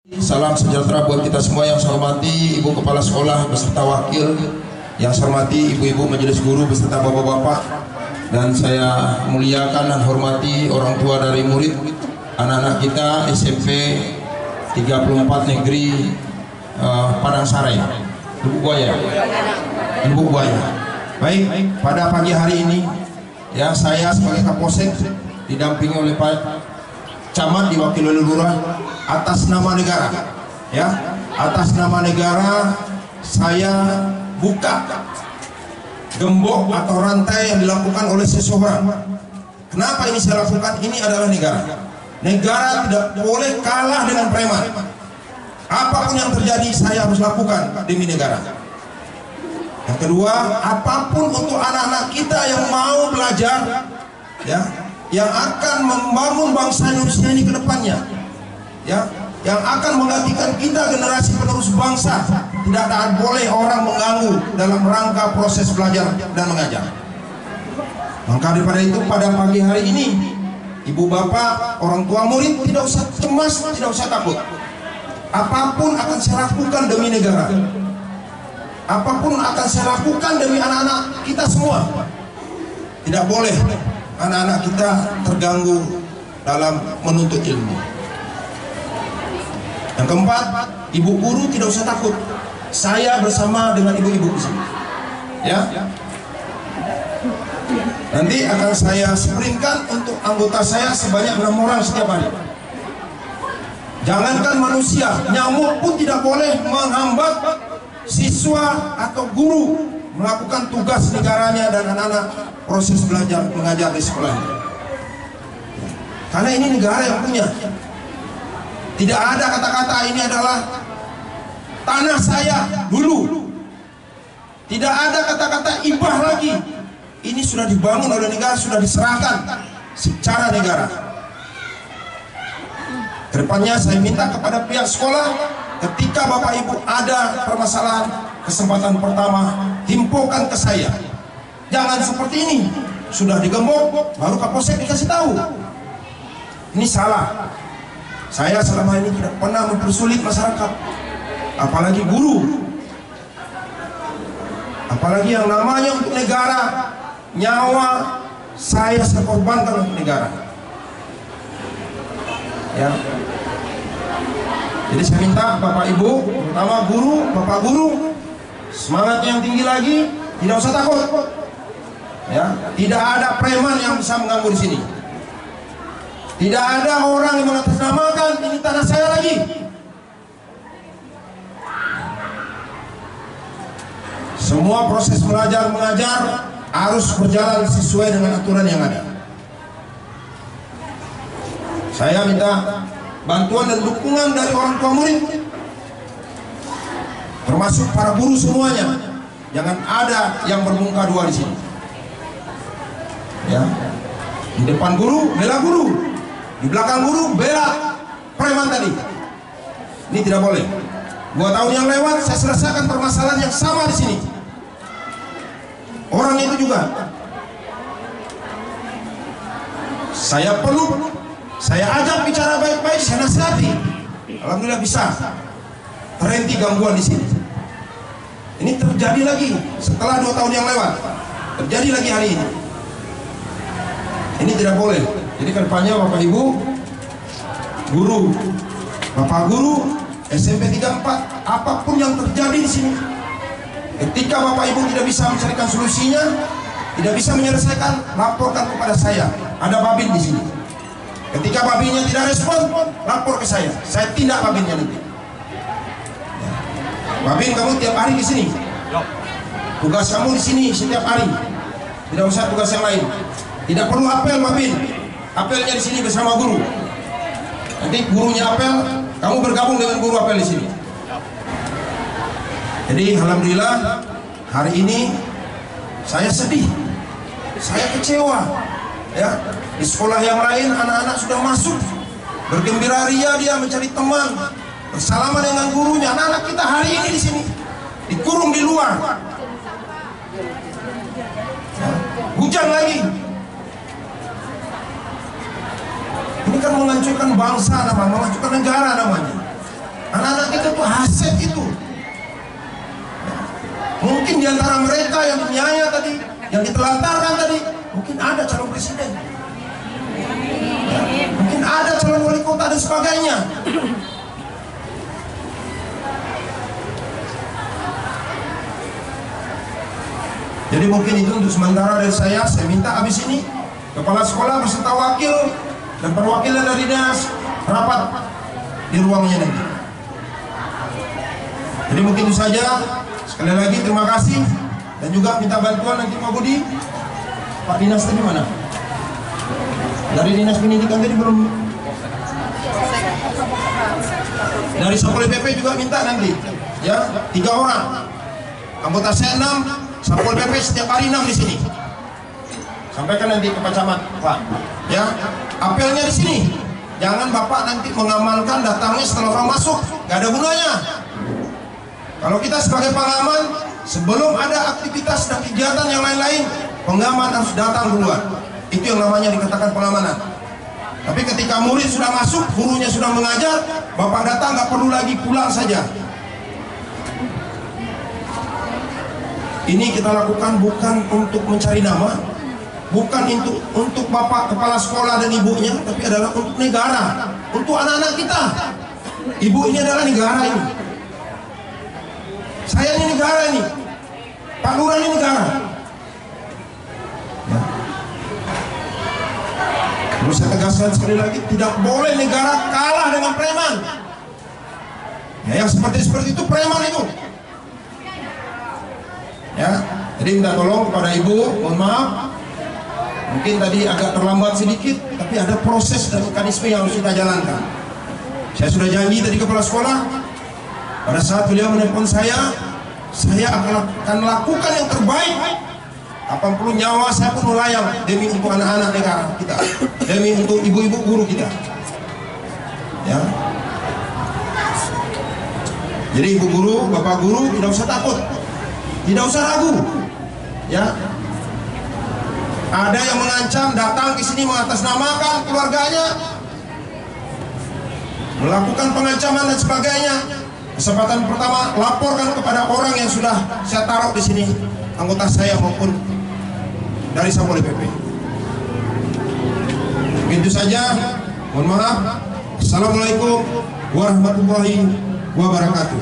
Salam sejahtera buat kita semua. Yang saya hormati Ibu Kepala Sekolah beserta Wakil, yang saya hormati Ibu-ibu Majelis Guru beserta Bapak-bapak, dan saya muliakan dan hormati orang tua dari murid anak-anak kita SMP 34 Negeri Padang Sarai, Lubuk Buaya. Baik, pada pagi hari ini ya, saya sebagai Kapolsek didampingi oleh Pak Camat diwakili oleh Lurah, atas nama negara ya, atas nama negara saya buka gembok atau rantai yang dilakukan oleh seseorang. Kenapa ini saya lakukan? Ini adalah negara. Negara tidak boleh kalah dengan preman. Apapun yang terjadi saya harus lakukan demi negara. Yang kedua, apapun untuk anak-anak kita yang mau belajar ya, yang akan membangun bangsa Indonesia ini ke depannya ya, yang akan menggantikan kita generasi penerus bangsa, tidak ada boleh orang mengganggu dalam rangka proses belajar dan mengajar. Maka daripada itu, pada pagi hari ini ibu bapak, orang tua murid tidak usah cemas, tidak usah takut. Apapun akan saya lakukan demi negara, apapun akan saya lakukan demi anak-anak kita semua. Tidak boleh anak-anak kita terganggu dalam menuntut ilmu. Yang keempat, ibu guru tidak usah takut. Saya bersama dengan ibu-ibu di sini. Ya. Nanti akan saya sprintkan untuk anggota saya sebanyak 6 orang setiap hari. Jangankan manusia, nyamuk pun tidak boleh menghambat siswa atau guru melakukan tugas negaranya dan anak-anak proses belajar mengajar di sekolah ini. Karena ini negara yang punya. Tidak ada kata-kata ini adalah tanah saya dulu. Tidak ada kata-kata ibah lagi. Ini sudah dibangun oleh negara, sudah diserahkan secara negara. Kedepannya saya minta kepada pihak sekolah, ketika Bapak Ibu ada permasalahan, kesempatan pertama himpukan ke saya. Jangan seperti ini, sudah digembok baru Kapolsek dikasih tahu. Ini salah. Saya selama ini tidak pernah mempersulit masyarakat, apalagi guru, apalagi yang namanya untuk negara. Nyawa saya korbankan untuk negara ya. Jadi saya minta Bapak Ibu, terutama guru, Bapak guru, semangatnya yang tinggi lagi, tidak usah takut ya. Tidak ada preman yang bisa mengganggu di sini. Tidak ada orang yang mengatasnamakan ini tanah saya lagi. Semua proses belajar mengajar harus berjalan sesuai dengan aturan yang ada. Saya minta bantuan dan dukungan dari orang tua murid, termasuk para guru semuanya. Jangan ada yang bermuka dua di sini. Ya, di depan guru bela guru, di belakang guru bela preman tadi. Ini tidak boleh. 2 tahun yang lewat saya selesaikan permasalahan yang sama di sini. Orang itu juga saya peluk, saya ajak bicara baik-baik, saya nasihati. Alhamdulillah bisa terhenti gangguan di sini. Ini terjadi lagi setelah 2 tahun yang lewat, terjadi lagi hari ini. Ini tidak boleh. Jadi kedepannya Bapak Ibu guru, Bapak guru SMP 34, apapun yang terjadi di sini, ketika Bapak Ibu tidak bisa mencarikan solusinya, tidak bisa menyelesaikan, laporkan kepada saya. Ada babin di sini. Ketika babinnya tidak respon, lapor ke saya tindak babinnya nanti. Ya. Babin, kamu tiap hari di sini. Tugas kamu di sini setiap hari. Tidak usah tugas yang lain. Tidak perlu apel, babin. Apelnya di sini bersama guru. Nanti gurunya apel, kamu bergabung dengan guru apel di sini. Jadi alhamdulillah hari ini saya sedih, saya kecewa ya. Di sekolah yang lain anak-anak sudah masuk bergembira ria, dia mencari teman, bersalaman dengan gurunya. Anak-anak kita hari ini di sini dikurung di luar ya. Hujan lagi. Ini kan menghancurkan bangsa namanya, menghancurkan negara namanya. Mungkin di antara mereka yang dianiaya tadi, yang ditelantarkan tadi, mungkin ada calon presiden, ya, mungkin ada calon wali kota dan sebagainya. Jadi mungkin itu untuk sementara dari saya minta habis ini kepala sekolah beserta wakil dan perwakilan dari dinas rapat di ruangnya nanti. Jadi mungkin itu saja. Sekali lagi terima kasih dan juga minta bantuan nanti Pak Budi. Pak Dinas tadi mana? Dari Dinas Pendidikan tadi belum. Dari Satpol PP juga minta nanti, ya 3 orang. Anggota saya 6, Satpol PP setiap hari 6 di sini. Sampaikan nanti ke Pak Camat, Pak. Ya, apelnya di sini. Jangan Bapak nanti mengamankan datangnya setelah orang masuk, gak ada gunanya. Kalau kita sebagai pengaman, sebelum ada aktivitas dan kegiatan yang lain-lain, pengaman harus datang duluan. Itu yang namanya dikatakan pengamanan. Tapi ketika murid sudah masuk, gurunya sudah mengajar, Bapak datang gak perlu lagi pulang saja. Ini kita lakukan bukan untuk mencari nama, bukan untuk Bapak kepala sekolah dan ibunya, tapi adalah untuk negara, untuk anak-anak kita. Ibu ini adalah negara ini. Saya ini negara ini, Pak Lurah ini negara. Ya. Perlu saya tegaskan sekali lagi, tidak boleh negara kalah dengan preman. Ya, yang seperti itu preman itu. Ya, jadi minta tolong kepada ibu, mohon maaf, mungkin tadi agak terlambat sedikit, tapi ada proses dan mekanisme yang harus kita jalankan. Saya sudah janji tadi kepala sekolah. Pada saat beliau menelpon saya akan lakukan yang terbaik. Apapun perlu nyawa saya pun melayang demi untuk anak-anak negara kita, demi untuk ibu-ibu guru kita. Ya. Jadi ibu guru, bapak guru tidak usah takut, tidak usah ragu. Ya. Ada yang mengancam datang ke sini mengatasnamakan keluarganya, melakukan pengancaman dan sebagainya. Kesempatan pertama, laporkan kepada orang yang sudah saya taruh di sini, anggota saya maupun dari Satpol PP. Begitu saja. Mohon maaf. Assalamualaikum warahmatullahi wabarakatuh.